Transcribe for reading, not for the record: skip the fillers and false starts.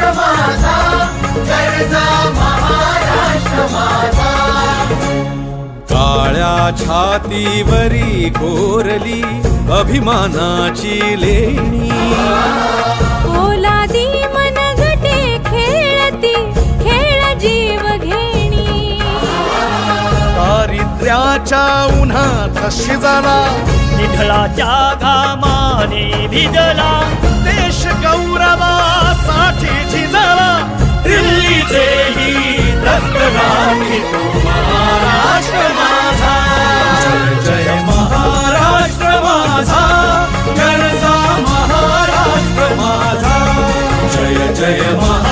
महाराष्ट्र माझा, गरजा महाराष्ट्र माझा. काळ्या छातीवरी कोरली अभिमानाची लेणी, पोलादी मनगटे खेळती खेळ जीव घेणी. दारिद्र्याच्या उन्हात शिजला, निढळाच्या घामाने भिजला, देश गौरवासाठी झिजला. दिल्लीचेही दस्तराही तो महाराष्ट्र माझा. जय जय महाराष्ट्र माझा, गरजा महाराष्ट्र माझा. जय जय महाराष्ट्र